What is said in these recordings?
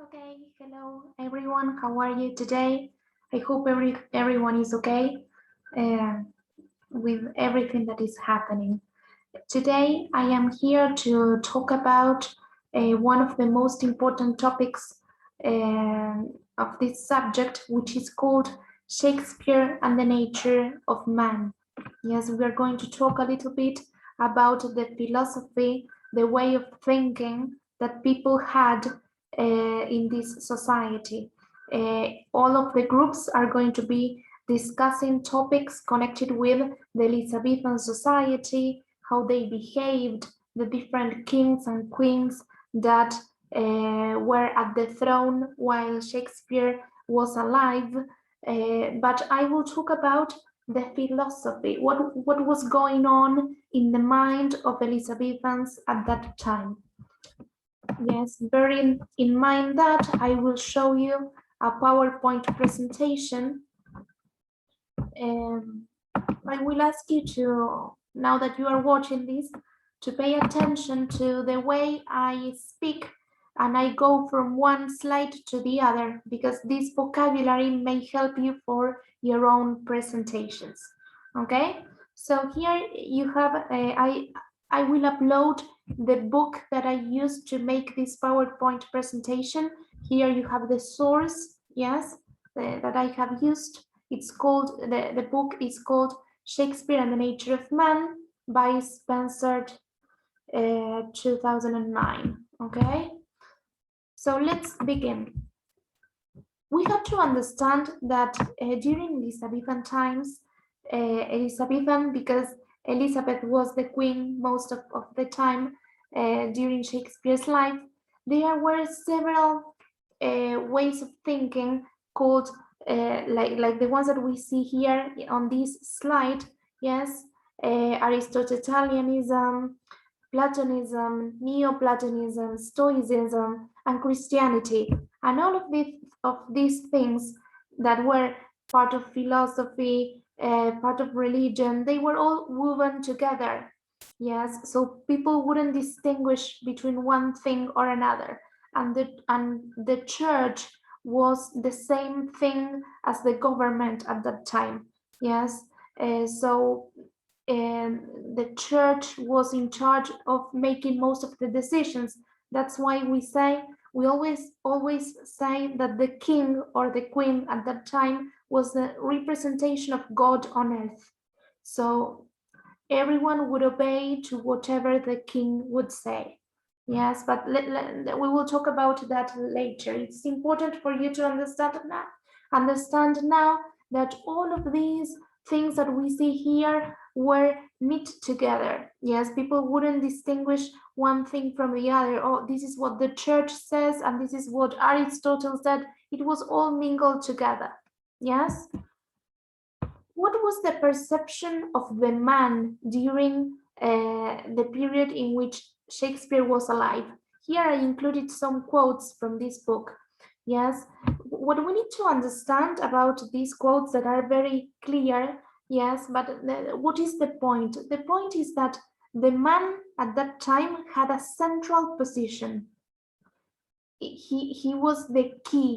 Okay, hello everyone. How are you today? I hope everyone is okay uh, with everything that is happening. Today, I am here to talk about one of the most important topics of this subject, which is called Shakespeare and the Nature of Man. Yes, we are going to talk a little bit about the philosophy, the way of thinking that people had in this society. All of the groups are going to be discussing topics connected with the Elizabethan society, how they behaved, the different kings and queens that were at the throne while Shakespeare was alive. But I will talk about the philosophy, what was going on in the mind of Elizabethans at that time. Yes, bearing in mind that, I will show you a PowerPoint presentation. I will ask you to, now that you are watching this, to pay attention to the way I speak and I go from one slide to the other, because this vocabulary may help you for your own presentations. Okay, so here you have, I will upload the book that I used to make this PowerPoint presentation. Here you have the source, yes, that I have used. It's called, the book is called Shakespeare and the Nature of Man by Spencer, 2009. Okay, so let's begin. We have to understand that during Elizabethan times, Elizabethan, because Elizabeth was the queen most of the time during Shakespeare's life, there were several ways of thinking called like the ones that we see here on this slide. Yes, Aristotelianism, Platonism, Neoplatonism, Stoicism, and Christianity, and all of these things that were part of philosophy, part of religion, they were all woven together. Yes, so people wouldn't distinguish between one thing or another, and the church was the same thing as the government at that time. Yes, so the church was in charge of making most of the decisions. That's why we always say that the king or the queen at that time was the representation of God on earth. So everyone would obey to whatever the king would say. Yes, but we will talk about that later. It's important for you to understand now that all of these things that we see here were knit together. Yes, people wouldn't distinguish one thing from the other. Oh, this is what the church says, and this is what Aristotle said. It was all mingled together. Yes. What was the perception of the man during the period in which Shakespeare was alive? Here I included some quotes from this book. Yes, what we need to understand about these quotes that are very clear, yes, but what is the point? The point is that the man at that time had a central position. He was the key.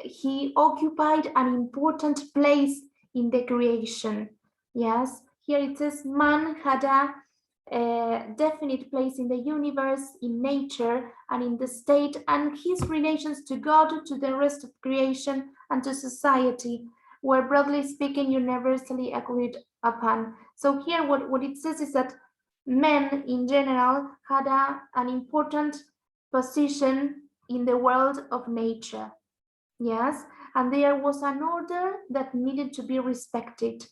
He occupied an important place in the creation. Yes, here it says man had a definite place in the universe, in nature, and in the state, and his relations to God, to the rest of creation, and to society were, broadly speaking, universally agreed upon. So here what it says is that men in general had an important position in the world of nature. Yes, and there was an order that needed to be respected.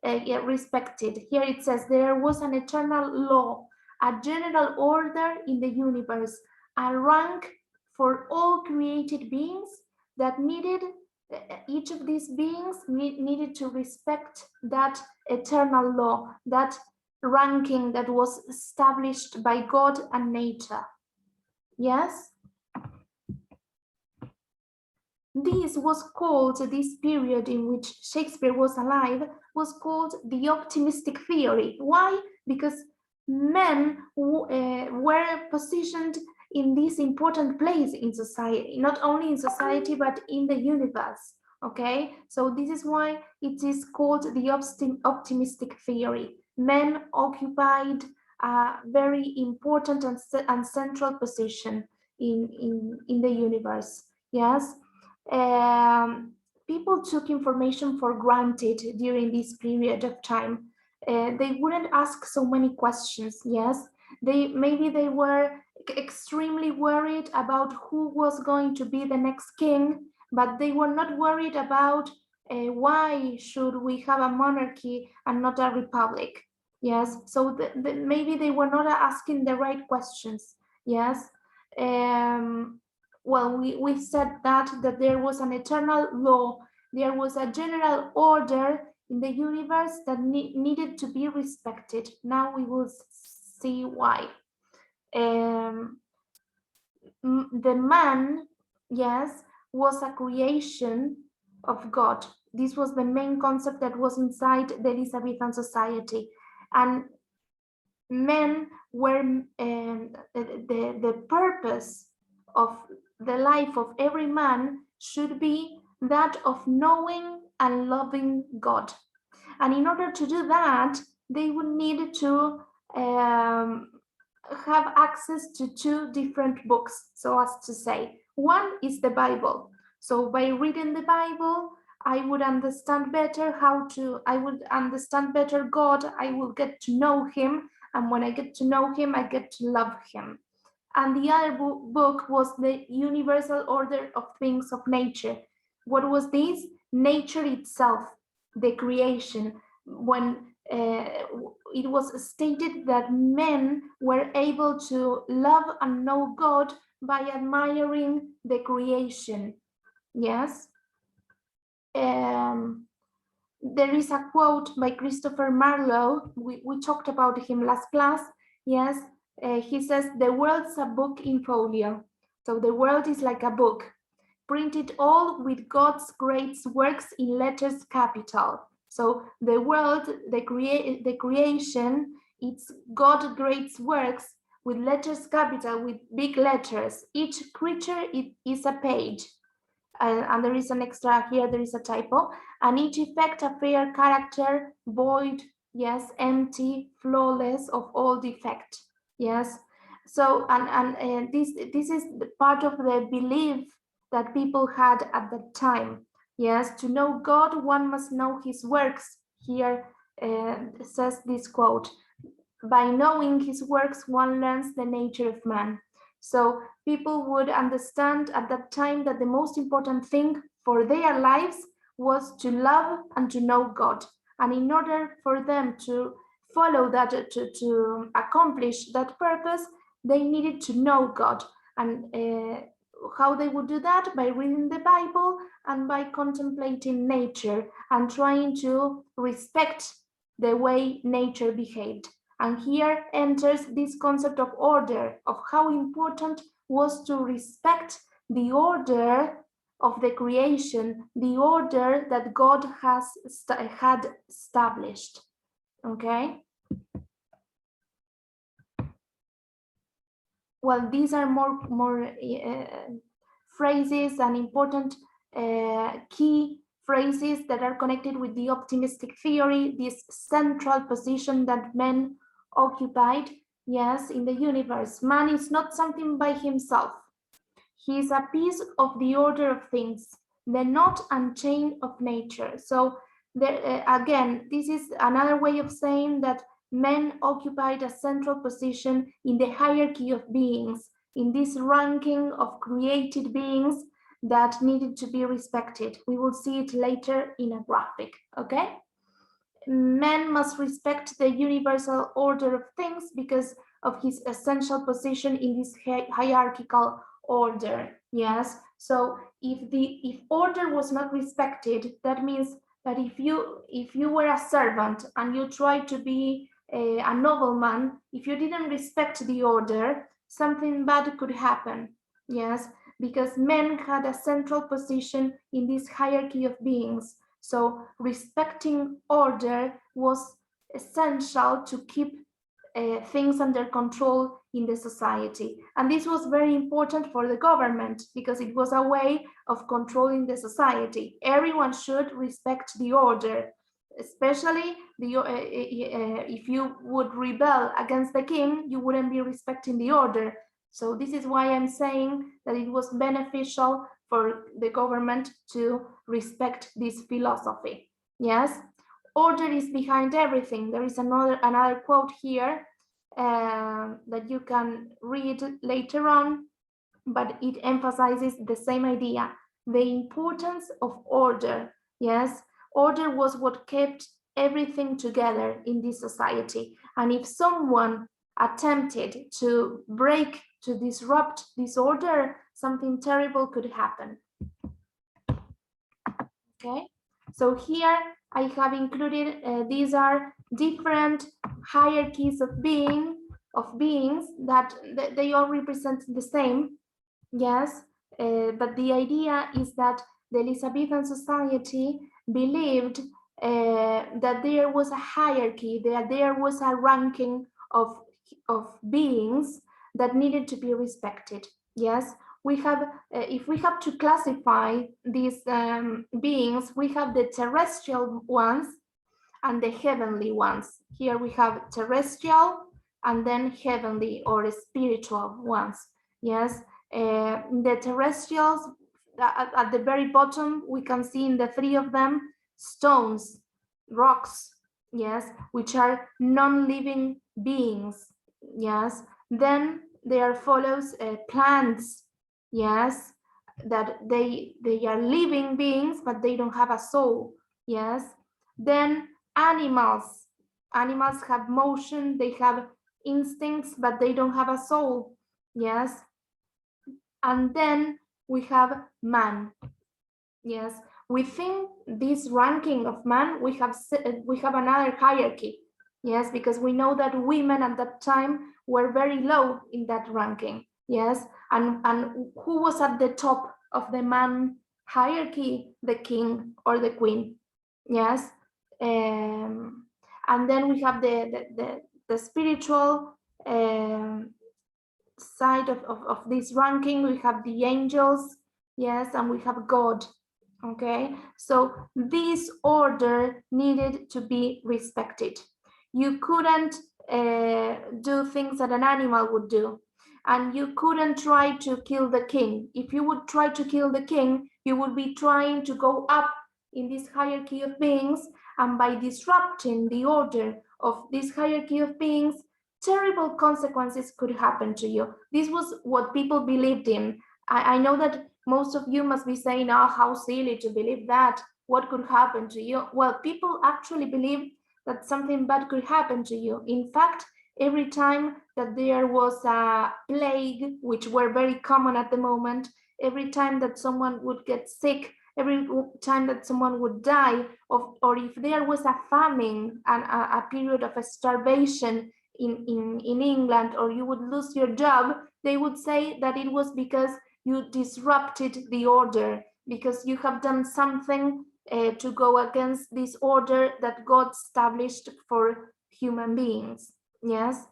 Here it says there was an eternal law, a general order in the universe, a rank for all created beings that needed, each of these beings needed to respect that eternal law, that ranking that was established by God and nature. Yes? This was called, this period in which Shakespeare was alive, was called the optimistic theory. Why? Because men were positioned in this important place in society, not only in society, but in the universe. Okay, so this is why it is called the optimistic theory. Men occupied a very important and central position in the universe. Yes, people took information for granted during this period of time. They wouldn't ask so many questions. Yes, maybe they were extremely worried about who was going to be the next king, but they were not worried about why should we have a monarchy and not a republic. Yes, so maybe they were not asking the right questions. Yes, well, we said that there was an eternal law, there was a general order in the universe that needed to be respected. Now we will see why. The man, yes, was a creation of God. This was the main concept that was inside the Elizabethan society. And men were, the purpose of the life of every man should be that of knowing and loving God. And in order to do that, they would need to have access to two different books, so as to say. One is the Bible. So by reading the Bible, I would understand better I would understand better God, I will get to know him, and when I get to know him, I get to love him. And the other book was the universal order of things of nature. What was this? Nature itself, the creation. When it was stated that men were able to love and know God by admiring the creation. Yes. There is a quote by Christopher Marlowe. We talked about him last class. Yes. He says, the world's a book in folio. So the world is like a book, printed all with God's great works in letters capital. So the world, the creation, it's God's great works with letters capital, with big letters. Each creature is a page. And there is an extra here, there is a typo. And each effect a fair character, void, yes, empty, flawless, of all defect. Yes. So, and this is the part of the belief that people had at that time. Yes, to know God, one must know his works. Here says this quote, by knowing his works, one learns the nature of man. So people would understand at that time that the most important thing for their lives was to love and to know God. And in order for them to follow that, to accomplish that purpose, they needed to know God. And how they would do that? By reading the Bible and by contemplating nature and trying to respect the way nature behaved. And here enters this concept of order, of how important was to respect the order of the creation, the order that God had established. Okay. Well, these are more phrases and important key phrases that are connected with the optimistic theory, this central position that men occupied, yes, in the universe. Man is not something by himself. He is a piece of the order of things, the knot and chain of nature. So there, again, this is another way of saying that men occupied a central position in the hierarchy of beings, in this ranking of created beings that needed to be respected. We will see it later in a graphic, okay? Man must respect the universal order of things because of his essential position in this hierarchical order. Yes, so if order was not respected, that means that if you were a servant and you tried to be a nobleman, if you didn't respect the order, something bad could happen. Yes, because men had a central position in this hierarchy of beings. So respecting order was essential to keep things under control in the society. And this was very important for the government because it was a way of controlling the society. Everyone should respect the order, especially if you would rebel against the king, you wouldn't be respecting the order. So this is why I'm saying that it was beneficial for the government to respect this philosophy. Yes, order is behind everything. There is another quote here that you can read later on, but it emphasizes the same idea, the importance of order. Yes, order was what kept everything together in this society. And if someone attempted to break, to disrupt this order, something terrible could happen. Okay, so here I have included, these are different hierarchies of beings that they all represent the same. Yes, but the idea is that the Elizabethan society believed that there was a hierarchy, that there was a ranking of beings that needed to be respected. Yes, we have, if we have to classify these beings, we have the terrestrial ones and the heavenly ones. Here we have terrestrial and then heavenly or spiritual ones. Yes, the terrestrials, at the very bottom, we can see in the three of them, stones, rocks, yes, which are non-living beings. Yes, then there follows plants, yes, that they are living beings, but they don't have a soul. Yes, then animals have motion, they have instincts, but they don't have a soul. Yes, and then we have man. Yes, within this ranking of man, we have another hierarchy. Yes, because we know that women at that time were very low in that ranking. Yes, and who was at the top of the man hierarchy? The king or the queen. Yes, and then we have the spiritual side of this ranking. We have the angels, yes, and we have God. Okay, so this order needed to be respected. You couldn't do things that an animal would do, and you couldn't try to kill the king. If you would try to kill the king, you would be trying to go up in this hierarchy of beings, and by disrupting the order of this hierarchy of beings, terrible consequences could happen to you. This was what people believed in. I know that most of you must be saying, oh, how silly to believe that. What could happen to you? Well, people actually believe that something bad could happen to you. In fact, every time that there was a plague, which were very common at the moment, every time that someone would get sick, every time that someone would die, or if there was a famine and a period of a starvation in England, or you would lose your job, they would say that it was because you disrupted the order, because you have done something to go against this order that God established for human beings. Yes.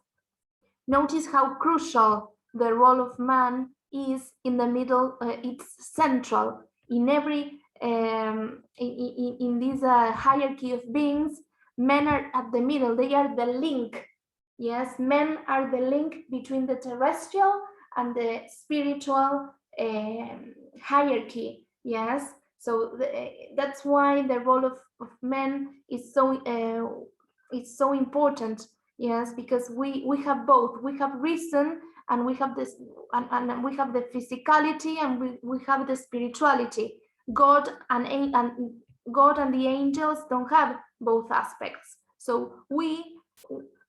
Notice how crucial the role of man is in the middle. It's central in every in this hierarchy of beings. Men are at the middle. They are the link. Yes, men are the link between the terrestrial and the spiritual hierarchy. Yes, so that's why the role of men is so important. Yes, because we have both. We have reason, and we have this, and we have the physicality, and we have the spirituality. God and God and the angels don't have both aspects. So we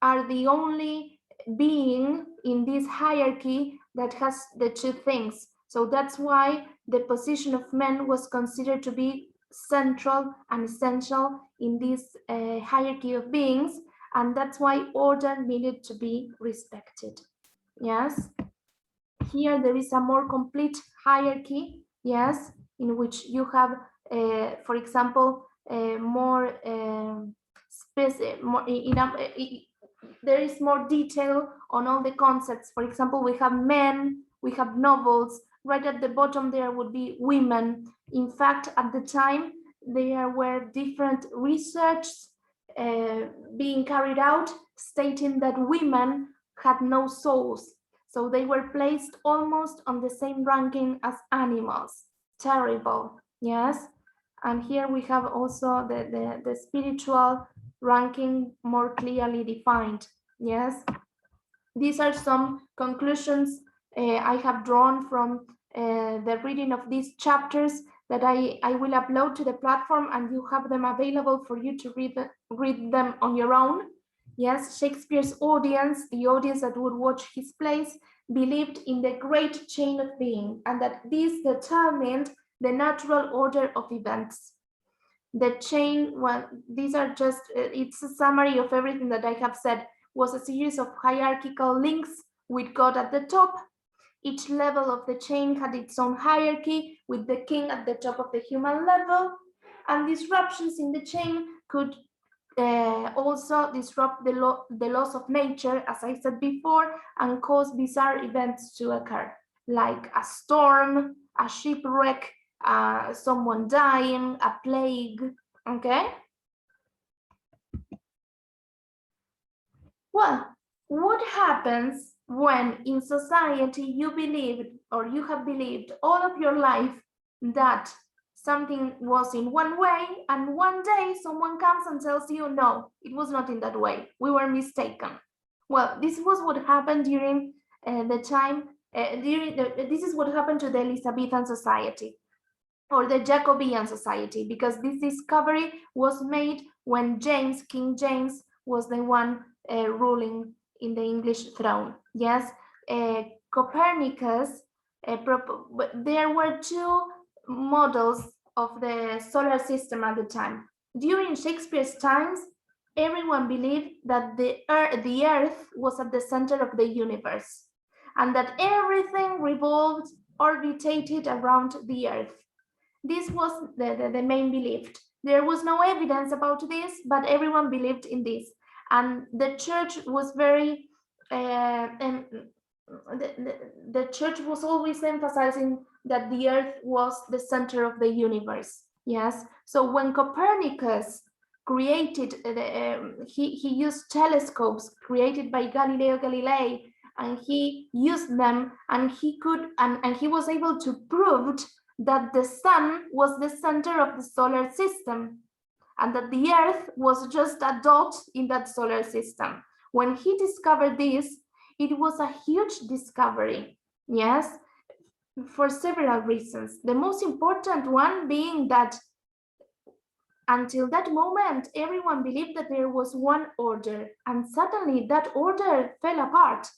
are the only being in this hierarchy that has the two things. So that's why the position of men was considered to be central and essential in this hierarchy of beings, and that's why order needed to be respected. Yes, here there is a more complete hierarchy, yes, in which you have, for example, more specific, there is more detail on all the concepts. For example, we have men, we have nobles. Right at the bottom there would be women. In fact, at the time, there were different research being carried out stating that women had no souls. So they were placed almost on the same ranking as animals. Terrible, yes? And here we have also the spiritual ranking more clearly defined, yes? These are some conclusions I have drawn from the reading of these chapters that I will upload to the platform, and you have them available for you to read them on your own. Yes, Shakespeare's audience, the audience that would watch his plays, believed in the great chain of being, and that this determined the natural order of events. The chain, well, these are just, it's a summary of everything that I have said, was a series of hierarchical links with God at the top. Each level of the chain had its own hierarchy, with the king at the top of the human level, and disruptions in the chain could also disrupt the laws of nature, as I said before, and cause bizarre events to occur, like a storm, a shipwreck, someone dying, a plague, okay? Well, what happens when in society you believed, or you have believed all of your life, that something was in one way, and one day someone comes and tells you, no, it was not in that way, we were mistaken? Well, this was what happened during the time, this is what happened to the Elizabethan society, or the Jacobean society, because this discovery was made when King James, was the one ruling in the English throne. Yes, Copernicus, there were two models of the solar system at the time. During Shakespeare's times, everyone believed that the Earth was at the center of the universe, and that everything revolved, orbitated around the Earth. This was the main belief. There was no evidence about this, but everyone believed in this. And the church was very, the church was always emphasizing that the earth was the center of the universe. Yes. So when Copernicus created, he used telescopes created by Galileo Galilei, and he used them, and he could, and he was able to prove that the sun was the center of the solar system, and that the earth was just a dot in that solar system. When he discovered this, it was a huge discovery, yes, for several reasons. The most important one being that until that moment, everyone believed that there was one order, and suddenly that order fell apart.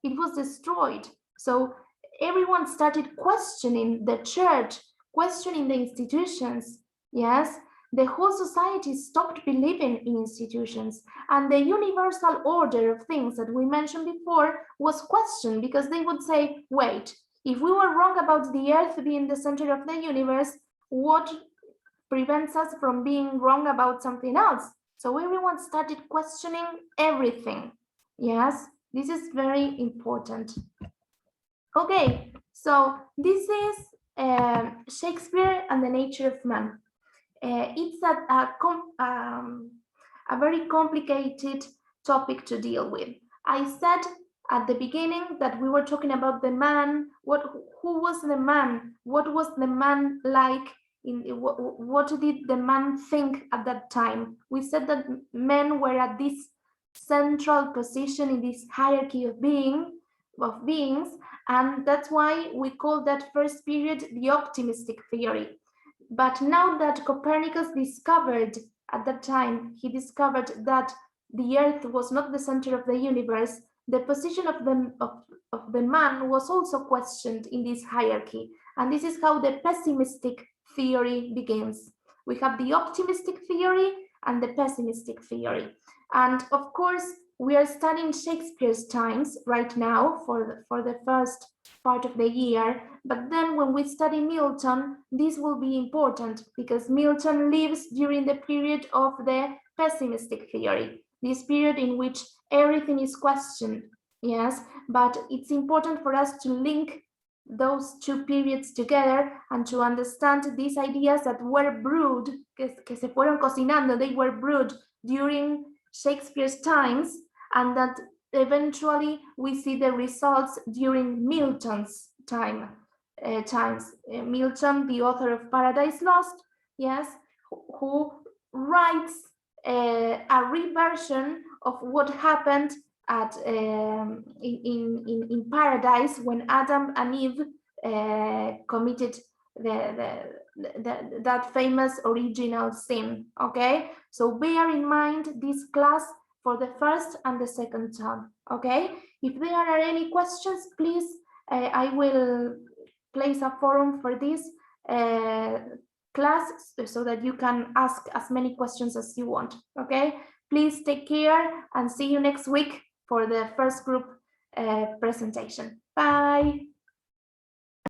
It was destroyed. So everyone started questioning the church, questioning the institutions. Yes, the whole society stopped believing in institutions, and the universal order of things that we mentioned before was questioned, because they would say, wait, if we were wrong about the earth being the center of the universe, what prevents us from being wrong about something else? So everyone started questioning everything. Yes, this is very important. Okay, so this is Shakespeare and the Nature of Man. It's a very complicated topic to deal with. I said at the beginning that we were talking about the man. Who was the man? What was the man like? What did the man think at that time? We said that men were at this central position in this hierarchy of beings, and that's why we call that first period the optimistic theory. But now that Copernicus discovered, at that time, he discovered that the earth was not the center of the universe, the position of the man was also questioned in this hierarchy. And this is how the pessimistic theory begins. We have the optimistic theory and the pessimistic theory. And of course, we are studying Shakespeare's times right now for the first part of the year, but then when we study Milton, this will be important, because Milton lives during the period of the pessimistic theory. this period in which everything is questioned. Yes, but it's important for us to link those two periods together and to understand these ideas that were brewed, que se fueron cocinando, they were brewed during Shakespeare's times, and that eventually we see the results during Milton's times. Milton, the author of Paradise Lost, yes, who writes a reversion of what happened at in paradise when Adam and Eve committed that famous original sin. Okay, so bear in mind this class for the first and the second term. Okay, if there are any questions, please, I will place a forum for this class so that you can ask as many questions as you want. Okay, please take care and see you next week for the first group presentation. Bye.